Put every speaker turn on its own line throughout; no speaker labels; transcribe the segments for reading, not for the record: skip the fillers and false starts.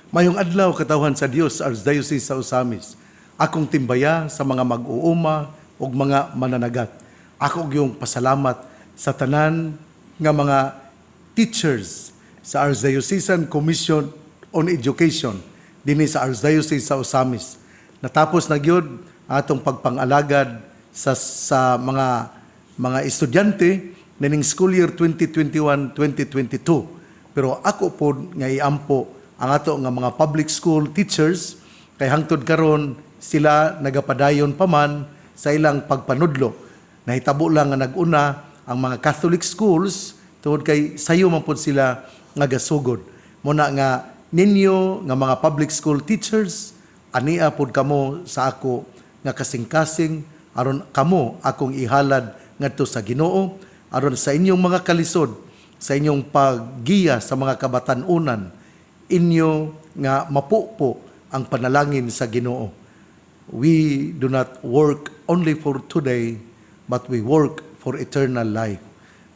Mayong adlaw katawhan sa Dios Archdiocese sa Osamis. Akong timbaya sa mga mag-uuma ug mga mananagat. Ako yung pasalamat sa tanan nga mga teachers sa Archdiocesan Commission on Education dinhi sa Archdiocese sa Osamis. Natapos na gyud atong pagpangalagad sa mga estudyante nining school year 2021-2022. Pero ako po nga iampo ang ato nga mga public school teachers kay hangtod karon sila nagapadayon pa man sa ilang pagpanudlo. Nahitabo lang nga nag-una ang mga Catholic schools tungod kay sayo man pud sila nga gasugod. Muna nga ninyo nga mga public school teachers ania pud kamo sa ako nga kasing-kasing aron kamo akong ihalad ngadto sa Ginoo aron sa inyong mga kalisod sa inyong paggiya sa mga kabatan-unan inyo nga mapupo ang panalangin sa Ginoo. We do not work only for today, but we work for eternal life.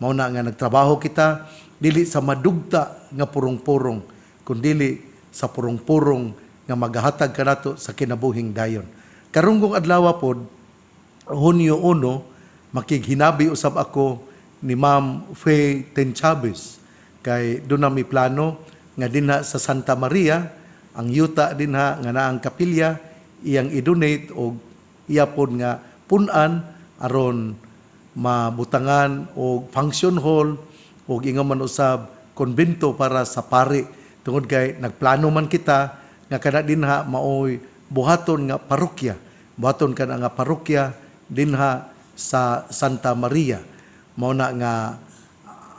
Mao na nga nagtrabaho kita, dili sa madugta nga purong-purong, kundi sa purong-purong nga maghatag kanato sa kinabuhing dayon. Karunggong adlaw pod, Hunyo 1, makighinabi usab ako ni Ma'am Faye Tenchabes. Kay doon na may plano nga dinha sa Santa Maria, ang yuta dinha nga naang kapilya, iyang i-donate o iya pod nga punan aron mabutangan o function hall o ingon man usab konbento para sa pari. Tungod kay nagplano man kita nga kana dinha maoy buhaton nga parokya. Buhaton kana nga parokya dinha sa Santa Maria. Mao na nga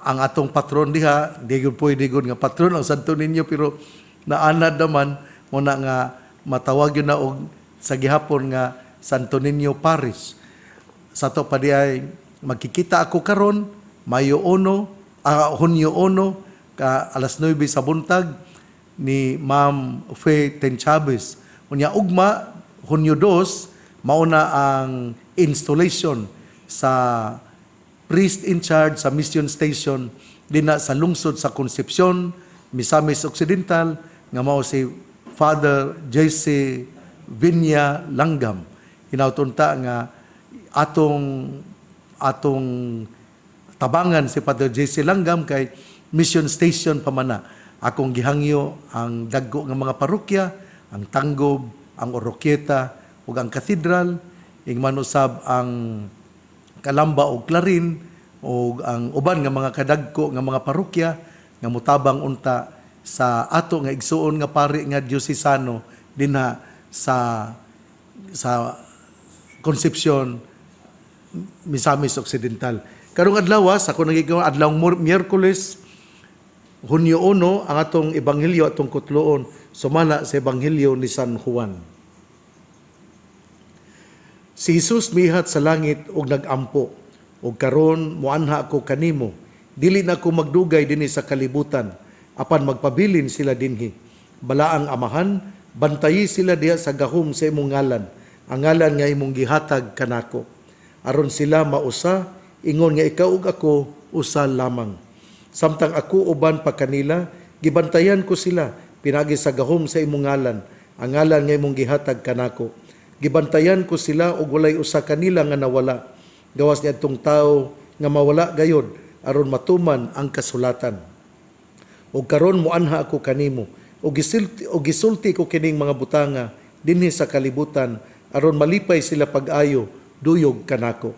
ang atong patron diha, di gyud pwede gud nga patron ang Santo Niño, pero naanad naman mo na nga matawag yun na og sa gihapon nga Santo Niño Parish. Sa to pa di ay magkikita ako karon Hunyo 1 ka alas 9 sa buntag ni Ma'am Faye Tenchabes. Unya ugma Hunyo 2 mauna ang installation sa priest in charge sa mission station dinha sa lungsod sa Concepcion, Misamis Occidental, nga mao si Father J.C. Vinya Langgam. Hinautunta nga atong tabangan si Father J.C. Langgam kay mission station pamana. Akong gihangyo ang dagko nga mga parokya, ang Tanggob, ang Oroquieta ug ang Cathedral, ingman usab ang Kalamba o Clarin o ang uban nga mga kadagko nga mga parokya nga mutabang unta sa ato nga igsuon nga pari nga diosesano dinha sa Concepcion, Misamis Occidental. Karong adlaw sa kuno gigawa adlawng Miyerkules Hunyo 1 ang atong ebanghelyo atong kutloon sumala sa ebanghelyo ni San Juan. Si Jesus mihat sa langit ug nagampo, ug karon muanha ako kanimo, dili na ako magdugay dinhi sa kalibutan, apan magpabilin sila dinhi. Balaang Amahan, bantayi sila diha sa gahom sa imong ngalan, ang ngalan nga imong gihatag kanako. Aron sila mausa, ingon nga ikaw ug ako usa lamang. Samtang ako uban pa kanila, gibantayan ko sila pinagi sa gahom sa imong ngalan, ang ngalan nga imong gihatag kanako. Gibantayan ko sila ug walay usa kanila nga nawala. Gawas niadtong tawo nga mawala gayod aron matuman ang kasulatan. Ug karon muanha ako kanimo ug gisulti ko kining mga butanga dinhi sa kalibutan aron malipay sila pag-ayo duyog kanako.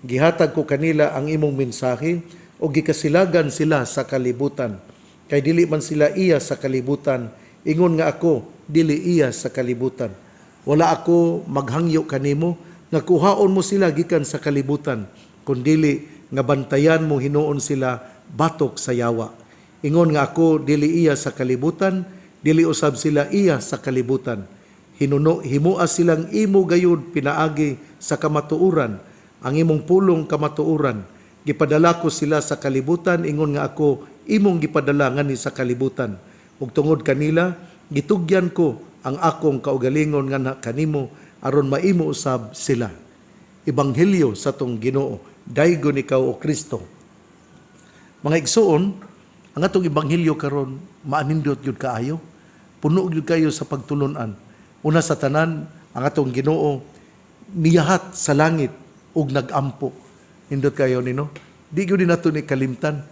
Gihatag ko kanila ang imong mensahe ug gikasilagan sila sa kalibutan. Kay dili man sila iya sa kalibutan, ingon nga ako dili iya sa kalibutan. Wala ako maghangyo kanimo nga kuhaon mo sila gikan sa kalibutan, kundili nga bantayan mo hinuon sila batok sa yawa. Ingon nga ako dili iya sa kalibutan, dili usab sila iya sa kalibutan. Himua silang imo gayud pinaagi sa kamatuuran, ang imong pulong kamatuuran. Gipadala ko sila sa kalibutan, ingon nga ako imong gipadala ngani sa kalibutan. Ug tungod kanila gitugyan ko ang akong kaugalingon nga kanimo aron maimo usab sila. Ebanghelyo sa tong Ginoo, daygon ikaw o Kristo. Mga igsuon, ang atong ebanghelyo karon maanindot gyud kaayo. puno gyud kayo sa pagtulunan. Una sa tanan, ang atong Ginoo miyahat sa langit ug nagampo. Hindot kayo nino. Di gyud nato ni kalimtan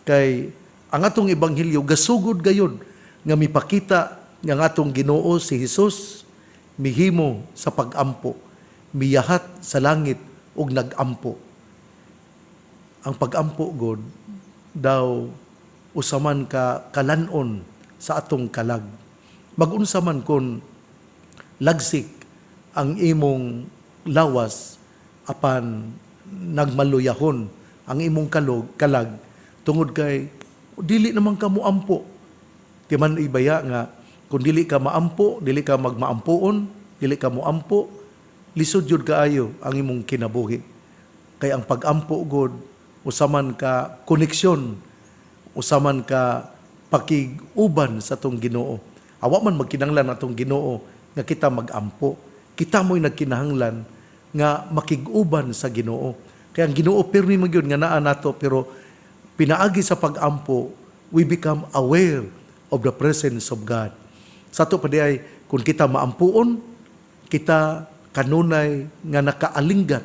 kay ang atong ebanghelyo gasugod gayud nga mipakita nga ang atong Ginoo si Hesus mihimo sa pagampo, miyahat sa langit ug nagampo. Ang pagampo god daw usaman ka kalanon sa atong kalag. Magunsa man kon lagsik ang imong lawas apan nagmaluyahon ang imong kalag tungod kay dili naman ka moampo. Di man ibaya nga kung dili ka maampo, dili ka magmaampuon, dili ka moampo, lisod jud kaayo ang imong kinabuhi. Kay ang pagampo god usaman ka koneksyon, usaman ka pakiguban sa atong Ginoo. Awa man magkinahanglan atong Ginoo nga kita magampo. Kita mo'y nagkinahanglan nga makiguban sa Ginoo. Kaya ang Ginoo pirmi man gyud nga naa nato, pero pinaagi sa pagampo, we become aware of the presence of God. Sa ato pa diay, kung kita maampuon, kita kanunay nga nakaalinggat,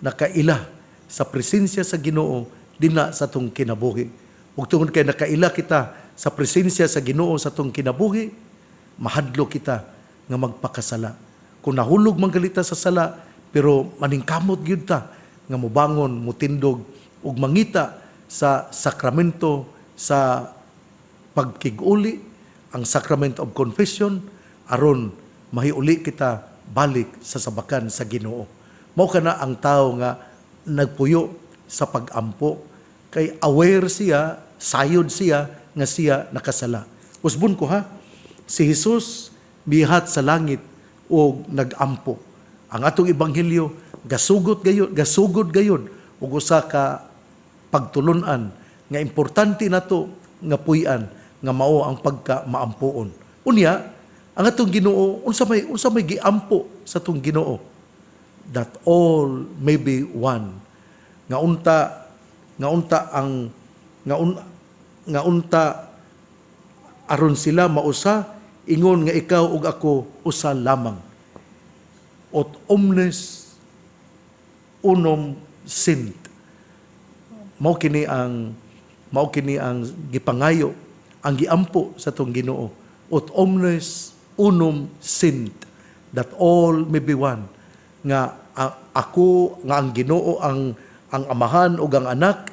nakaila sa presensya sa Ginoo dinha sa atong kinabuhi. Ug tungod kay nakaila kita sa presensya sa Ginoo sa atong kinabuhi, mahadlo kita nga magpakasala. Kung nahulog man galita sa sala, pero maningkamot gyud ta nga mobangon, mutindog ug mangita sa sakramento sa pagkiguli, ang sacrament of confession, aron mahiuli kita balik sa sabakan sa Ginoo. Mao kana ang tao nga nagpuyo sa pagampo, kay aware siya, sayod siya nga siya nakasala. Usbon ko ha, si Jesus mihat sa langit o nagampo. Ang atong ebanghelyo gasugod gayud ug usa ka pagtulunan nga importante nato nga puy-an nga mao ang pagka-maampoon. Unya, ang atong Ginoo unsa may giampo sa atong Ginoo, that all may be one. Nga unta aron sila mausa, ingon nga ikaw ug ako usa lamang. Ot omnes unum sint. Mao kini ang gipangayo, ang giampo sa tong Ginoo. Ot omnes unum sint, that all may be one. Nga ako, nga ang Ginoo, ang amahan o ang anak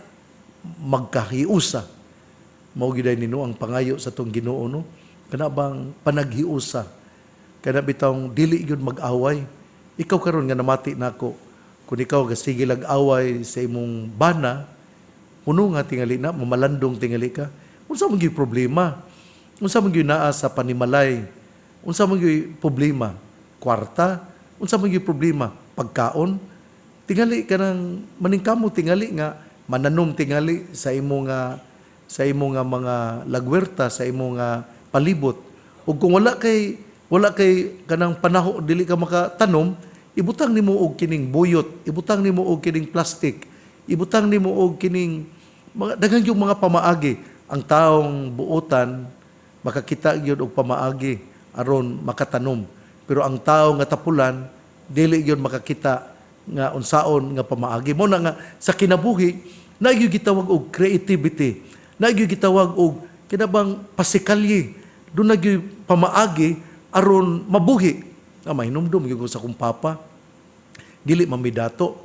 magkahiusa. Mao giday nino ang pangayo sa tong Ginoo, no? Kana bang panaghiusa, kana bitong dili gyud mag-away. Ikaw karon nga namati nako, kung ikaw gasigil ag-away sa imong bana, puno nga tingali na, mamalandong tingali ka, unsa man gyud problema? Unsa man gyud naa sa panimalay? Unsa man gyud problema? Kwarta? Unsa man gyud problema? Pagkaon? Tingali ka nang maningkamo, tingali nga mananom tingali sa imo nga mga lagwerta, sa imo nga palibot. Ug kung wala kay kanang panaho, dili ka makatanom, ibutang nimo og kining buyot, ibutang nimo og kining plastic, ibutang nimo og kining mga daghang yung mga pamaagi. Ang taong buotan makakita gyud og pamaagi aron makatanom, pero ang tao nga tapulan dili gyud makakita nga unsaon nga pamaagi. Mo na nga sa kinabuhi na gyud gitawag og creativity, na gyud gitawag og kinabang pasikalye, do na gyud pamaagi aron mabuhi. Mahinumdum gyud sa akong papa, dili mamidato,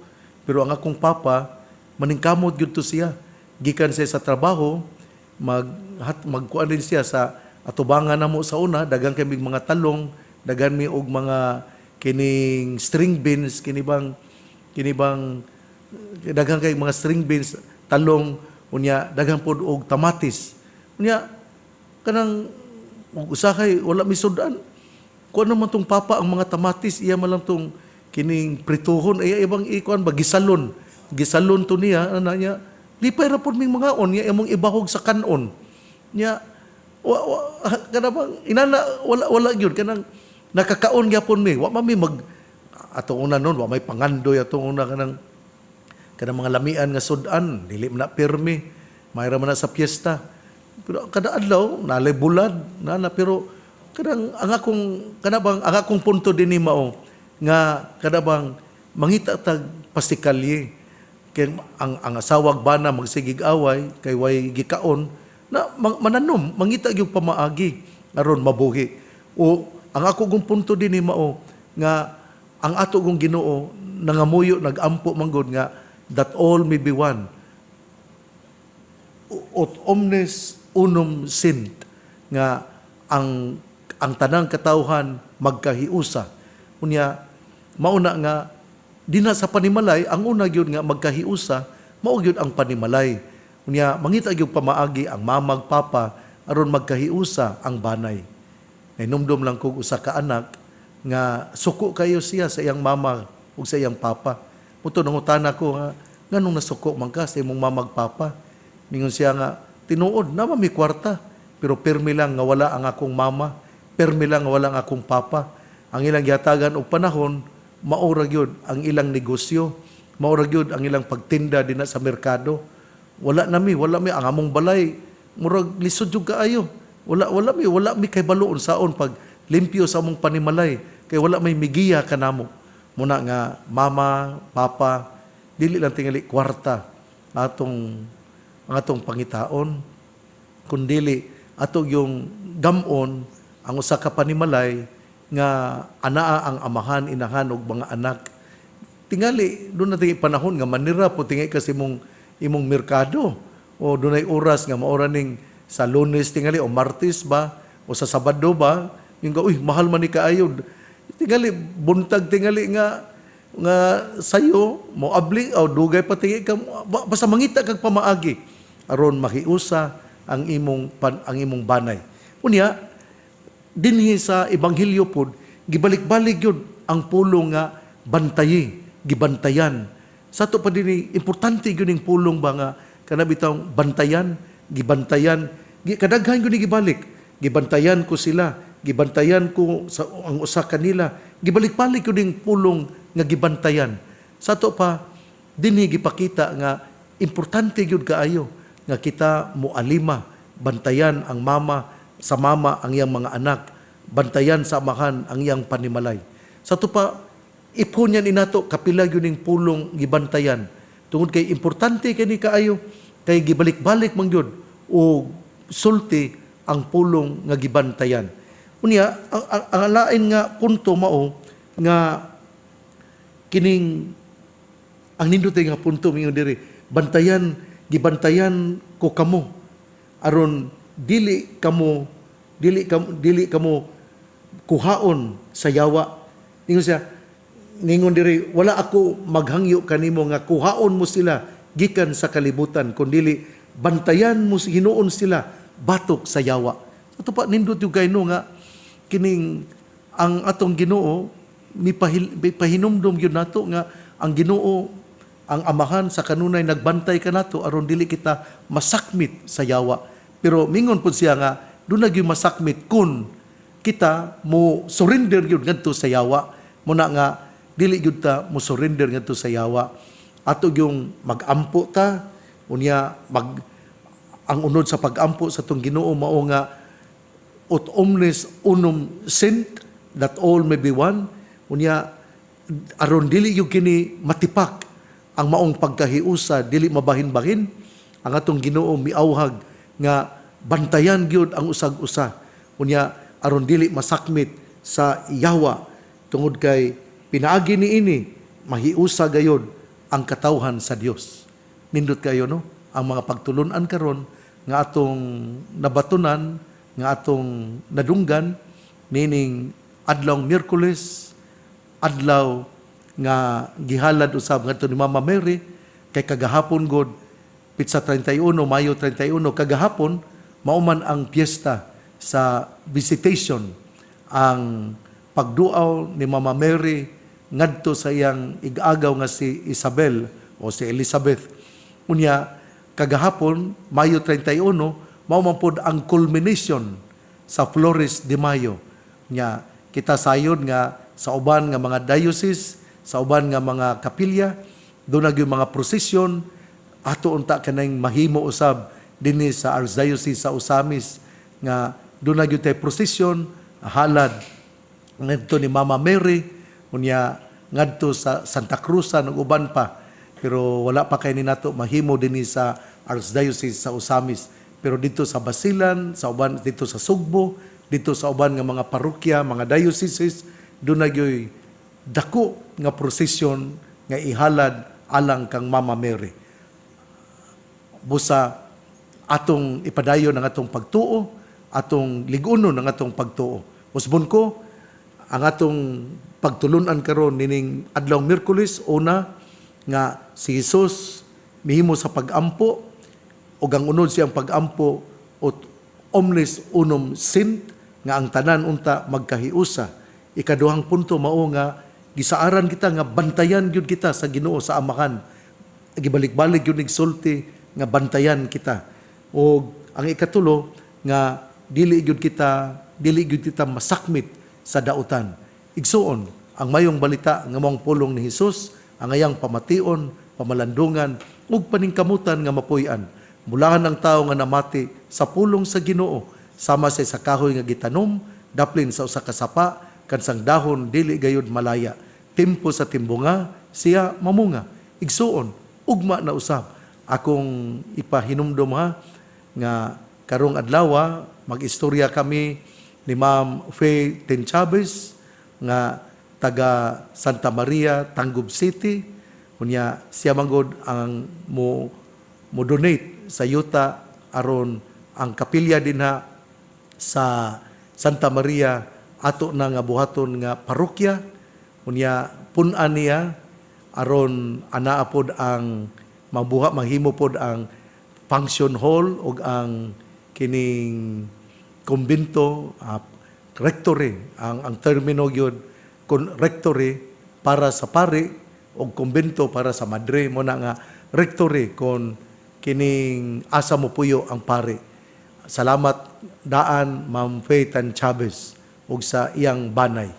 pero ang akong papa maningkamot gyud to siya. Gikan siya sa trabaho, magkuan din siya sa atubangan namo sa una, dagang kami mga talong, dagan mi og mga kining string beans, kinibang dagang kay mga string beans, talong, unya dagang pod og tamatis. Unya kanang usakay wala misudan. Kuan naman tong papa ang mga tamatis, iya man lang tong kining prituhon, iya ibang ikuan ba gisalon to niya ana niya. Lipay ra pod ming mga on niya imong ibahog sa kanon. Niya kana bang inana wala gyud kanang nakakaon gyapon mi. Wa mami mag atong una noon, wa may pangandoy atong una kanang mga lamian nga sudan, dili man na pirmi. Mayra man na sa piyesta. Pero kada adlaw nalay bulad na pero Kadang ang akong punto dinhi mao nga kadabang mangita tag pasikalye kay ang asawag bana magsigig away kay way gikaon na mananom mangita gyud pamaagi aron mabuhi. O ang ako gong punto dinhi mao nga ang ato gong Ginoo nangamuyo nagampo manggod nga that all may be one. Ut omnes unum sint nga ang tanang katawhan magkahiusa. Unya mauna nga dina sa panimalay ang una gyud nga magkahiusa mao gyud ang panimalay. Unya mangita gyud pamaagi ang mamag papa aron magkahiusa ang banay. Nainumdum lang kog usa ka anak nga suko kayo siya sa iyang mama ug sa iyang papa. Muto nangutana ko nga nganong nasuko man ka sa imong mamag papa? Ningon siya nga tinuod na mi kwarta pero permi lang nga wala ang akong mama, permi lang nga wala ang akong papa. Ang ilang gihatagan og panahon maura gyud ang ilang negosyo, maura gyud ang ilang pagtinda dinha sa merkado. Wala mi ang among balay murag lisod jud kaayo. Wala mi kay baloon saon pag limpyo sa among panimalay kay wala may migiya kanamo. Muna nga mama, papa, dili lang tingali kwarta ang atong pangitaon kundili ato yung gamon ang usa ka panimalay nga anaa ang amahan, inahan og mga anak. Tingali doon na tingi panahon nga manira po tingi kasi imong merkado o dunay oras nga maura ning sa Lunes tingali o Martes ba o sa Sabado ba yung uy mahal man ni kaayo tingali buntag tingali nga sayo mo abli o dugay pa tingi ka basta mangita kag pamaagi aron mahiusa ang imong banay. Unya dinhi sa ebanghelyo pod gibalik-balik yun ang pulong nga gibantayan. Sa to pa dinhi importante gyud ning pulong ba nga kanabitang bantayan, gibantayan, kadaghan gyud gibalik. Gibantayan ko sila, gibantayan ko sa ang usa kanila, gibalik-balik gyud ning pulong nga gibantayan. Sa to pa dinhi gipakita nga importante gyud kaayo nga kita moalima, bantayan ang mama ang iyang mga anak, bantayan sa amahan ang iyang panimalay. Sa to pa ipon yan inato kapila gyud ning pulong gibantayan. Tungod kay importante kani kaayo kay gibalik-balik man gyud o sulti ang pulong nga gibantayan. Unya ang lain nga punto mao nga kining ang nindot nga punto mingon diri gibantayan ko kamo aron dili kamo kuhaon sa yawa. Ningon diri wala ako maghangyo kanimo nga kuhaon mo sila gikan sa kalibutan kundi bantayan mo Hinuon sila batok sa yawa. Ato pa nindot yung kayno nga kining ang atong Ginoo mipahinumdom yun nato nga ang Ginoo ang amahan sa kanunay nagbantay kanato aron dili kita masakmit sa yawa. Pero mingon pud siya nga doon na gyud masakmit kun kita mo surrender gyud ngadto sa yawa. Muna nga dili gyud ta mo surrender ngadto sa yawa. Ato yung magampo ta unya ang unod sa pagampo sa tong Ginoo mao nga ut omnes unum sint that all may be one. Unya aron dili gyud kini matipak ang maong pagkahiusa dili mabahin-bahin ang atong Ginoo miawhag nga bantayan gyud ang usag-usa. Unya aron dili masakmit sa yawa tungod kay pinaagi niini mahiusa gayud ang katawhan sa Dios. Nindot kayo no ang mga pagtulon-an karon nga atong nabatunan nga atong nadunggan meaning adlaw Miyerkules, adlaw nga gihalad usab ngadto ni Mama Mary kay kagahapon god Pitsa 31 Mayo 31 kagahapon mao man ang piyesta sa visitation ang pagduaw ni Mama Mary ngadto sa iyang ig-agaw nga si Isabel o si Elizabeth. Unya kagahapon Mayo 31 mao man pod ang culmination sa Flores de Mayo. Nya kita sayod nga sa uban nga mga diocese, sa uban nga mga kapilya, doon na yung mga prosesyon, ato unta kanang mahimo usab dinhi sa Archdiocese sa Usamis, nga doon na yung tayo prosesyon, halad ngadto ni Mama Mary unya ngadto sa Santa Cruz ug uban pa, pero wala pa kay ni nato mahimo dinhi sa Archdiocese sa Osamis. Pero dito sa Basilan, sa uban dito sa Sugbo, dito sa uban nga mga parokya, mga dioceses, doon nagyoy dako nga prosesyon nga ihalad alang kang Mama Mary. Busa atong ipadayon ang atong pagtuo, atong ligunon ang atong pagtuo. Usbon ko, ang atong pagtulunan karon nining adlaw Miyerkules, una nga si Jesus mihimo sa pag-ampo ug ang unod siyang pag-ampo ot omnes unum sint nga ang tanan unta magkahiusa. Ikaduhang punto mao nga gisaaran kita nga bantayan gyud kita sa Ginoo sa amahan. Gibalik-balik gyud nigsulti nga bantayan kita. O ang ikatulo nga dili gyud kita masakmit sa dautan. Igsuon ang mayong balita nga mong pulong ni Hesus, ang ayang pamation, pamalandungan ug paningkamutan nga mapuy-an. Mulahan ang tao nga namati sa pulong sa Ginoo, sama sa kahoy nga gitanom, daplin sa usa ka sapa, kansang dahon dili gayud malaya. Tempo sa timbunga, siya mamunga. Igsuon, ugma na usab. Akong ipahinumdom ha, nga karong adlaw mag-istorya kami ni Ma'am Faye Tenchabes, nga taga Santa Maria, Tangub City. Unya siya manggod ang mo donate sa yuta aron ang kapilya dinha sa Santa Maria ato na nga buhaton nga parokya. Unya pun-an niya aron anaa pod ang mahimo pod ang function hall ug ang kining kumbento, rectory, ang termino gyud rectory para sa pari o kumbento para sa madre mo na nga rectory kon kining asa mo puyo ang pari. Salamat daan Ma'am Faye Tenchabes ug sa iyang banay.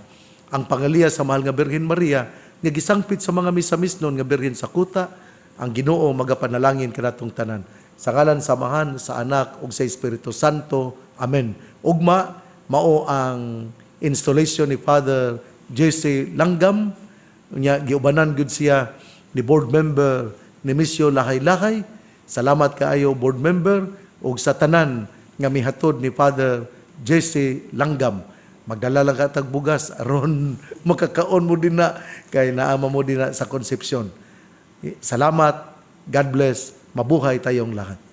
Ang pangaliya sa mahal nga Birhen Maria nga gisangpit sa mga misa-misnon nga Birhen sa kuta, ang Ginoo magapanalangin kanatong tanan. Sa ngalan samahan sa Anak ug sa Espiritu Santo. Amen. Ugma mao ang installation ni Father Jesse Langgam. Nya giubanan gud siya ni board member ni Misyo Lahay-Lahay. Salamat kaayo board member ug sa tanan nga mihatod ni Father Jesse Langgam. Magdala lang ka tag bugas aron makakaon mo din na kay naama mo din na sa konsepsyon. Salamat. God bless. Mabuhay tayong lahat.